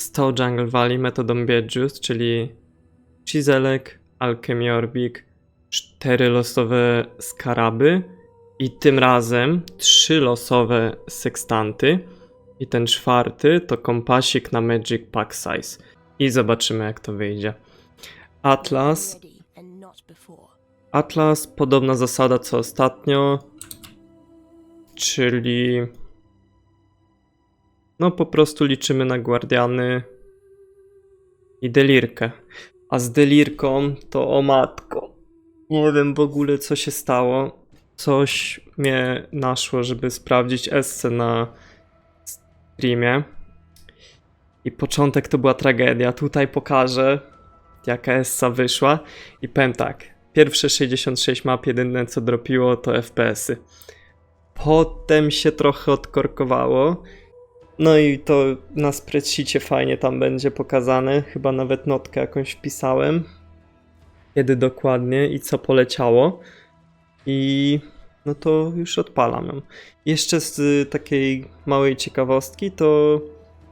100 Jungle Valley metodą Beetjuice, czyli Cizelek, Alchemy Orbik, 4 losowe skaraby i tym razem 3 losowe sekstanty i ten 4 to kompasik na Magic Pack Size. I zobaczymy, jak to wyjdzie. Atlas, podobna zasada co ostatnio, czyli no po prostu liczymy na Guardiany i Delirkę. A z Delirką to o matko, nie wiem w ogóle co się stało. Coś mnie naszło, żeby sprawdzić essę na streamie. I początek to była tragedia. Tutaj pokażę, jaka essa wyszła. I powiem tak, pierwsze 66 map, jedyne co dropiło to FPS-y. Potem się trochę odkorkowało. No i to na spreadsheetie fajnie tam będzie pokazane. Chyba nawet notkę jakąś wpisałem. Kiedy dokładnie i co poleciało. I no to już odpalam ją. Jeszcze z takiej małej ciekawostki to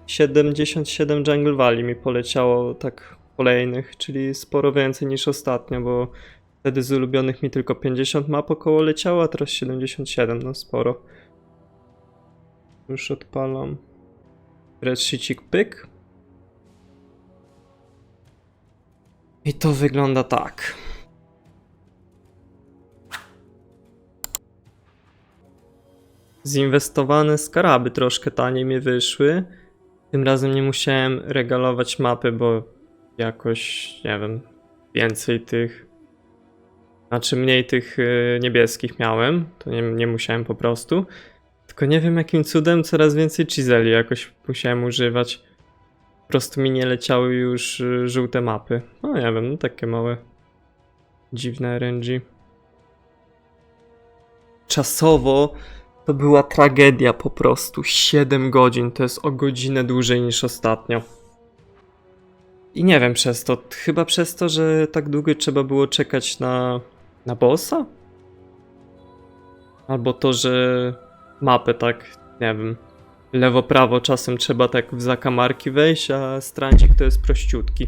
77 Jungle Valley mi poleciało tak kolejnych, czyli sporo więcej niż ostatnio, bo wtedy z ulubionych mi tylko 50 map około leciało, a teraz 77, no sporo. Już odpalam. Spreadsheetik pyk. I to wygląda tak. Zinwestowane skaraby troszkę taniej mi wyszły. Tym razem nie musiałem regalować mapy, bo jakoś, nie wiem, więcej tych... Znaczy mniej tych niebieskich miałem, to nie musiałem po prostu. Tylko nie wiem jakim cudem coraz więcej chiseli jakoś musiałem używać. Po prostu mi nie leciały już żółte mapy. No nie wiem, no takie małe dziwne RNG. Czasowo to była tragedia po prostu. 7 godzin, to jest o godzinę dłużej niż ostatnio. I nie wiem przez to, chyba przez to, że tak długo trzeba było czekać na bossa? Albo to, że mapę tak, nie wiem, lewo-prawo czasem trzeba tak w zakamarki wejść, a strancik to jest prościutki.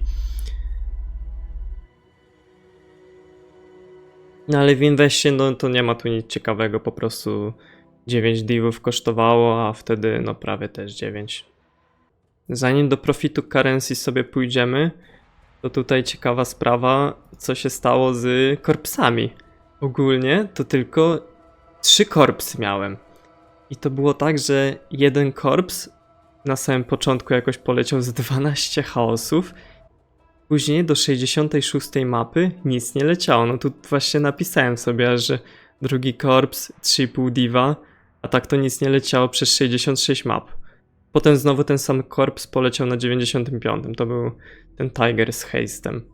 No ale w Investie no to nie ma tu nic ciekawego, po prostu 9 divów kosztowało, a wtedy no prawie też 9. Zanim do profitu currency sobie pójdziemy, to tutaj ciekawa sprawa, co się stało z korpsami. Ogólnie to tylko 3 korpsy miałem. I to było tak, że jeden korps na samym początku jakoś poleciał z 12 chaosów. Później do 66 mapy nic nie leciało. No tu właśnie napisałem sobie, że drugi korps, 3,5 diva, a tak to nic nie leciało przez 66 map. Potem znowu ten sam korps poleciał na 95. To był ten Tiger z Hastem.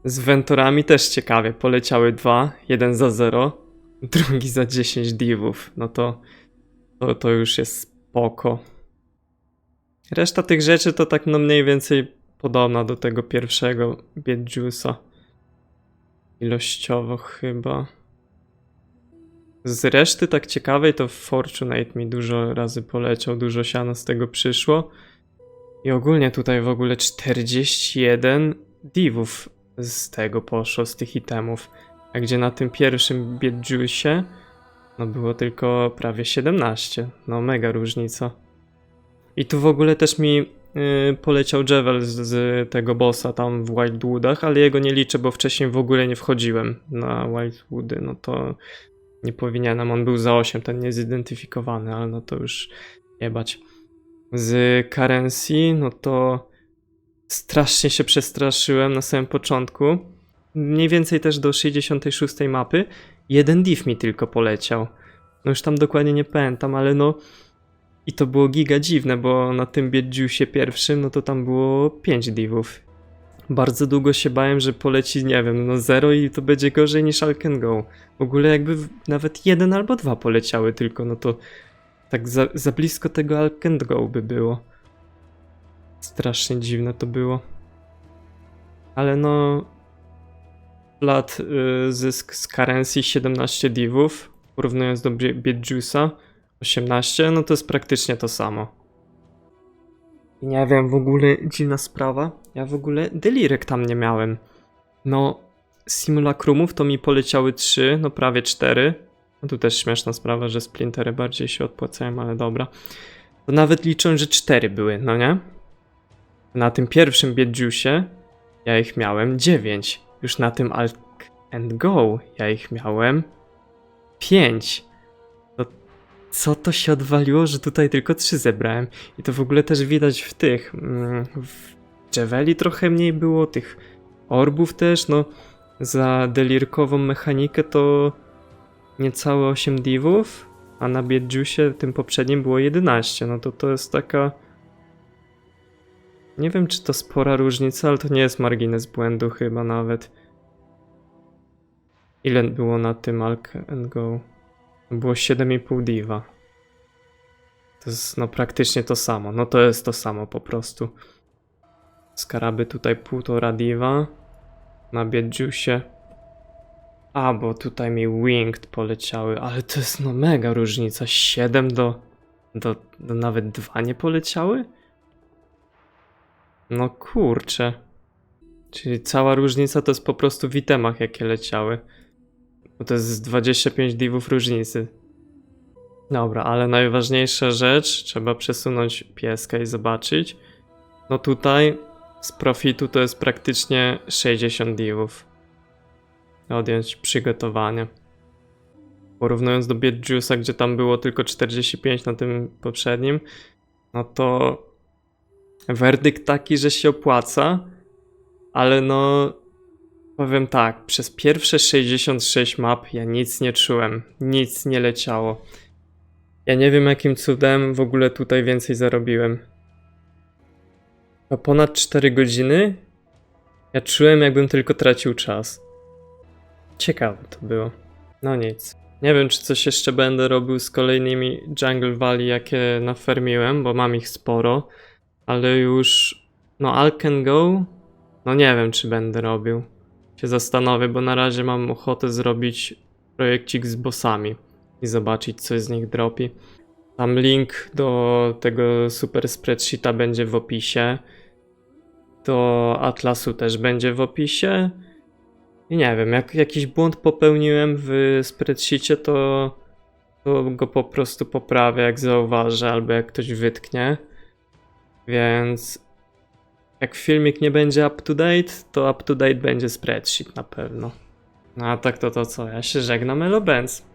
Z Venturami też ciekawie. Poleciały 2, jeden za 0, drugi za 10 divów. No to już jest spoko. Reszta tych rzeczy to tak no mniej więcej podobna do tego pierwszego Beetjuice'a. Ilościowo chyba. Z reszty tak ciekawej to Fortunate mi dużo razy poleciał, dużo siana z tego przyszło. I ogólnie tutaj w ogóle 41 divów z tego poszło, z tych itemów. A gdzie na tym pierwszym Beetjuice'ie no było tylko prawie 17. No mega różnica. I tu w ogóle też mi poleciał Jewel z tego bossa tam w Wildwoodach, ale jego nie liczę, bo wcześniej w ogóle nie wchodziłem na Wildwoody. No to nie powinienem, on był za 8, ten niezidentyfikowany, ale no to już jebać. Z currency, no to strasznie się przestraszyłem na samym początku. Mniej więcej też do 66 mapy. Jeden div mi tylko poleciał. No już tam dokładnie nie pamiętam, ale no... I to było giga dziwne, bo na tym Beetjuice'ie pierwszym, no to tam było 5 divów. Bardzo długo się bałem, że poleci, nie wiem, no 0 i to będzie gorzej niż Alken Go. W ogóle jakby nawet 1 albo 2 poleciały tylko, no to tak za blisko tego Alken Go by było. Strasznie dziwne to było. Ale no... Flat zysk z currency 17 divów, porównując do Beetjuice'a 18, no to jest praktycznie to samo. I nie wiem, w ogóle dziwna sprawa. Ja w ogóle delirek tam nie miałem. No, z simulakrumów to mi poleciały 3, no prawie 4. No tu też śmieszna sprawa, że splintery bardziej się opłacają, ale dobra. To nawet liczą, że 4 były, no nie? Na tym pierwszym Biedziusie ja ich miałem 9. Już na tym Alk and Go ja ich miałem 5. No co to się odwaliło, że tutaj tylko 3 zebrałem? I to w ogóle też widać w tych... w Jeweli trochę mniej było, tych orbów też, no za delirkową mechanikę to niecałe 8 divów, a na Biedziusie tym poprzednim było 11, no to jest taka... Nie wiem, czy to spora różnica, ale to nie jest margines błędu chyba nawet. Ile było na tym Alk and Go? Było 7,5 diva. To jest no praktycznie to samo. No to jest to samo po prostu. Skaraby tutaj 1,5 diva. Na Biedziusie. A, bo tutaj mi Winged poleciały, ale to jest no mega różnica. 7 do nawet 2 nie poleciały? No kurczę. Czyli cała różnica to jest po prostu w itemach, jakie leciały. Bo to jest 25 divów różnicy. Dobra, ale najważniejsza rzecz, trzeba przesunąć pieska i zobaczyć. No tutaj z profitu to jest praktycznie 60 divów. Odjąć przygotowanie. Porównując do Beetjuice'a, gdzie tam było tylko 45 na tym poprzednim, no to werdykt taki, że się opłaca, ale no powiem tak, przez pierwsze 66 map ja nic nie czułem, nic nie leciało. Ja nie wiem jakim cudem w ogóle tutaj więcej zarobiłem. O ponad 4 godziny ja czułem jakbym tylko tracił czas. Ciekawe to było. No nic. Nie wiem czy coś jeszcze będę robił z kolejnymi Jungle Valley jakie nafermiłem, bo mam ich sporo. Ale już... No Alk and Go? No nie wiem czy będę robił. Się zastanowię, bo na razie mam ochotę zrobić projekcik z bossami. I zobaczyć co z nich dropi. Tam link do tego super spreadsheeta będzie w opisie. Do Atlasu też będzie w opisie. I nie wiem, jak jakiś błąd popełniłem w spreadsheetie, to go po prostu poprawię, jak zauważę, albo jak ktoś wytknie. Więc jak filmik nie będzie up to date, to up to date będzie spreadsheet na pewno. No a tak to co? Ja się żegnam, Elo Benz.